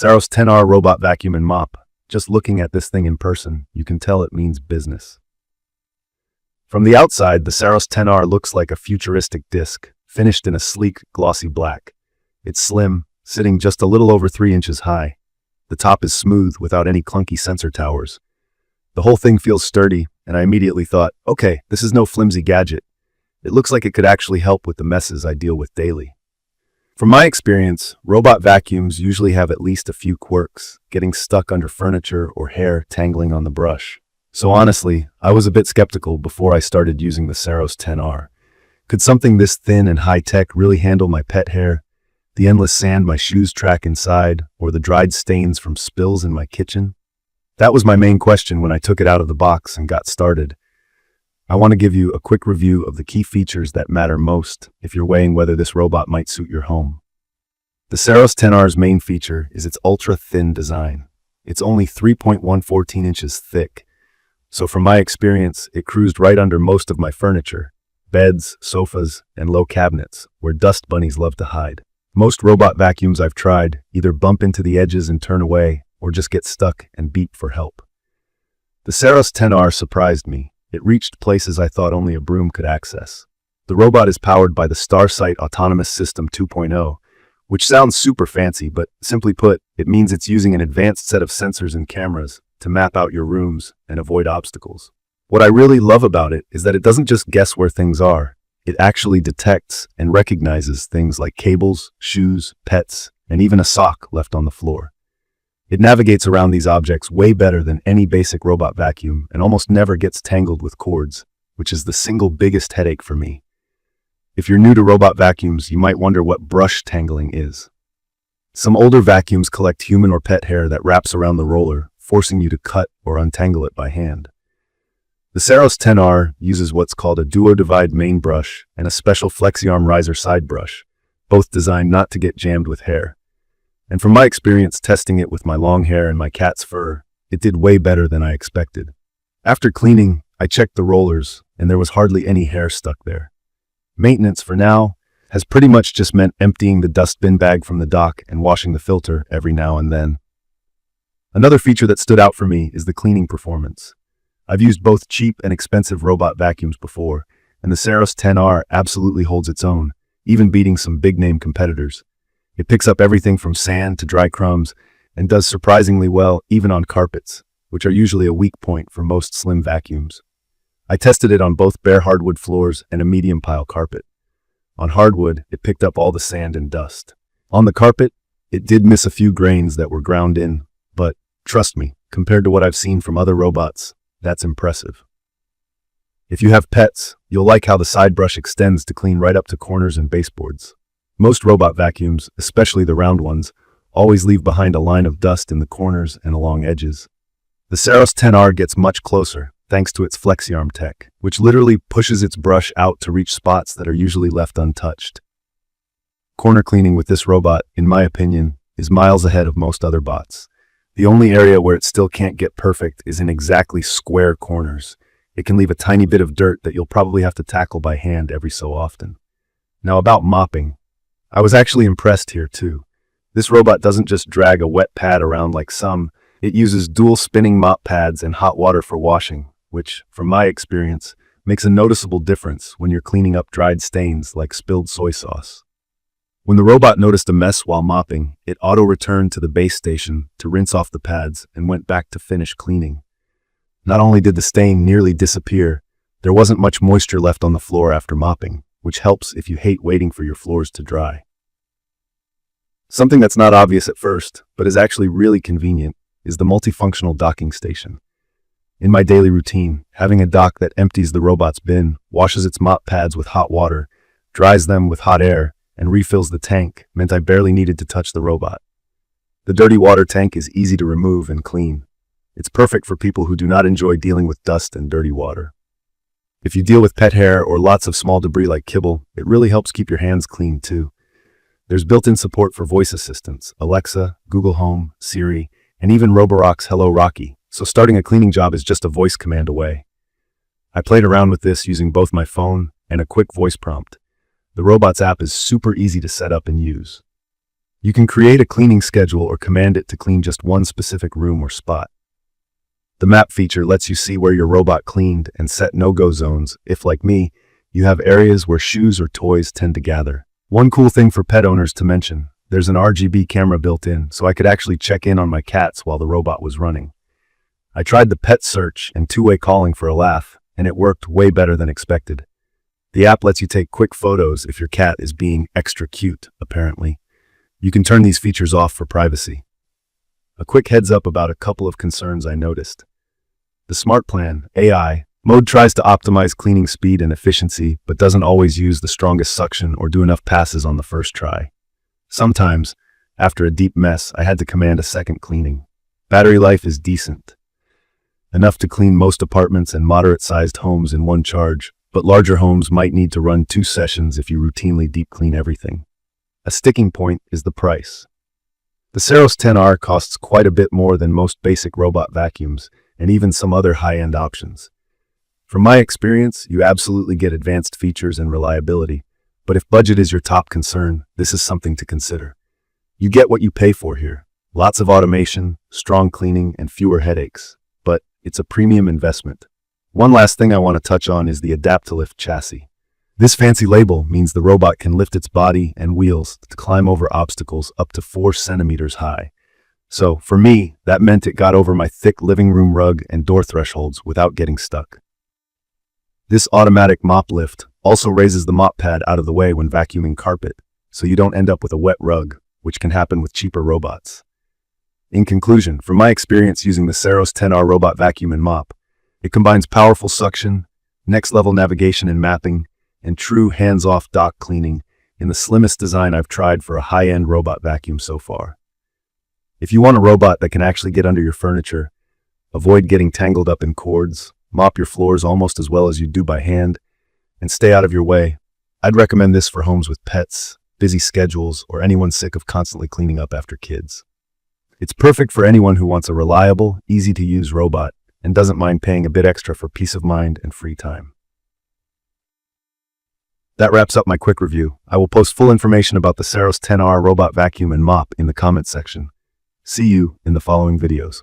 Saros 10R Robot Vacuum and Mop. Just looking at this thing in person, you can tell it means business. From the outside, the Saros 10R looks like a futuristic disc, finished in a sleek, glossy black. It's slim, sitting just a little over 3 inches high. The top is smooth, without any clunky sensor towers. The whole thing feels sturdy, and I immediately thought, okay, this is no flimsy gadget. It looks like it could actually help with the messes I deal with daily. From my experience, robot vacuums usually have at least a few quirks, getting stuck under furniture or hair tangling on the brush. So honestly, I was a bit skeptical before I started using the Saros 10R. Could something this thin and high-tech really handle my pet hair, the endless sand my shoes track inside, or the dried stains from spills in my kitchen? That was my main question when I took it out of the box and got started. I want to give you a quick review of the key features that matter most if you're weighing whether this robot might suit your home. The Saros 10R's main feature is its ultra-thin design. It's only 3.114 inches thick, so from my experience, it cruised right under most of my furniture, beds, sofas, and low cabinets, where dust bunnies love to hide. Most robot vacuums I've tried either bump into the edges and turn away, or just get stuck and beep for help. The Saros 10R surprised me. It reached places I thought only a broom could access. The robot is powered by the Starsight Autonomous System 2.0, which sounds super fancy, but simply put, it means it's using an advanced set of sensors and cameras to map out your rooms and avoid obstacles. What I really love about it is that it doesn't just guess where things are. It actually detects and recognizes things like cables, shoes, pets, and even a sock left on the floor. It navigates around these objects way better than any basic robot vacuum and almost never gets tangled with cords, which is the single biggest headache for me. If you're new to robot vacuums, you might wonder what brush tangling is. Some older vacuums collect human or pet hair that wraps around the roller, forcing you to cut or untangle it by hand. The Saros 10R uses what's called a duo-divide main brush and a special FlexiArm Riser side brush, both designed not to get jammed with hair. And from my experience testing it with my long hair and my cat's fur, it did way better than I expected. After cleaning, I checked the rollers, and there was hardly any hair stuck there. Maintenance, for now, has pretty much just meant emptying the dustbin bag from the dock and washing the filter every now and then. Another feature that stood out for me is the cleaning performance. I've used both cheap and expensive robot vacuums before, and the Saros 10R absolutely holds its own, even beating some big-name competitors. It picks up everything from sand to dry crumbs and does surprisingly well even on carpets, which are usually a weak point for most slim vacuums. I tested it on both bare hardwood floors and a medium pile carpet. On hardwood, it picked up all the sand and dust. On the carpet, it did miss a few grains that were ground in, but trust me, compared to what I've seen from other robots, that's impressive. If you have pets, you'll like how the side brush extends to clean right up to corners and baseboards. Most robot vacuums, especially the round ones, always leave behind a line of dust in the corners and along edges. The Saros 10R gets much closer, thanks to its FlexiArm tech, which literally pushes its brush out to reach spots that are usually left untouched. Corner cleaning with this robot, in my opinion, is miles ahead of most other bots. The only area where it still can't get perfect is in exactly square corners. It can leave a tiny bit of dirt that you'll probably have to tackle by hand every so often. Now about mopping. I was actually impressed here too. This robot doesn't just drag a wet pad around like some, it uses dual spinning mop pads and hot water for washing, which, from my experience, makes a noticeable difference when you're cleaning up dried stains like spilled soy sauce. When the robot noticed a mess while mopping, it auto-returned to the base station to rinse off the pads and went back to finish cleaning. Not only did the stain nearly disappear, there wasn't much moisture left on the floor after mopping, which helps if you hate waiting for your floors to dry. Something that's not obvious at first, but is actually really convenient, is the multifunctional docking station. In my daily routine, having a dock that empties the robot's bin, washes its mop pads with hot water, dries them with hot air, and refills the tank meant I barely needed to touch the robot. The dirty water tank is easy to remove and clean. It's perfect for people who do not enjoy dealing with dust and dirty water. If you deal with pet hair or lots of small debris like kibble, it really helps keep your hands clean too. There's built-in support for voice assistants, Alexa, Google Home, Siri, and even Roborock's Hello Rocky, so starting a cleaning job is just a voice command away. I played around with this using both my phone and a quick voice prompt. The robot's app is super easy to set up and use. You can create a cleaning schedule or command it to clean just one specific room or spot. The map feature lets you see where your robot cleaned and set no-go zones if, like me, you have areas where shoes or toys tend to gather. One cool thing for pet owners to mention, there's an RGB camera built in, so I could actually check in on my cats while the robot was running. I tried the pet search and two-way calling for a laugh, and it worked way better than expected. The app lets you take quick photos if your cat is being extra cute, apparently. You can turn these features off for privacy. A quick heads up about a couple of concerns I noticed. The Smart Plan, AI, mode tries to optimize cleaning speed and efficiency, but doesn't always use the strongest suction or do enough passes on the first try. Sometimes, after a deep mess, I had to command a second cleaning. Battery life is decent. Enough to clean most apartments and moderate-sized homes in one charge, but larger homes might need to run 2 sessions if you routinely deep clean everything. A sticking point is the price. The Saros 10R costs quite a bit more than most basic robot vacuums, and even some other high-end options. From my experience, you absolutely get advanced features and reliability, but if budget is your top concern, this is something to consider. You get what you pay for here. Lots of automation, strong cleaning, and fewer headaches, but it's a premium investment. One last thing I want to touch on is the Adapt-to-Lift chassis. This fancy label means the robot can lift its body and wheels to climb over obstacles up to 4 centimeters high. So, for me, that meant it got over my thick living room rug and door thresholds without getting stuck. This automatic mop lift also raises the mop pad out of the way when vacuuming carpet, so you don't end up with a wet rug, which can happen with cheaper robots. In conclusion, from my experience using the Saros 10R Robot Vacuum and Mop, it combines powerful suction, next-level navigation and mapping, and true hands-off dock cleaning in the slimmest design I've tried for a high-end robot vacuum so far. If you want a robot that can actually get under your furniture, avoid getting tangled up in cords, mop your floors almost as well as you do by hand, and stay out of your way, I'd recommend this for homes with pets, busy schedules, or anyone sick of constantly cleaning up after kids. It's perfect for anyone who wants a reliable, easy-to-use robot and doesn't mind paying a bit extra for peace of mind and free time. That wraps up my quick review. I will post full information about the Saros 10R Robot Vacuum and Mop in the comments section. See you in the following videos.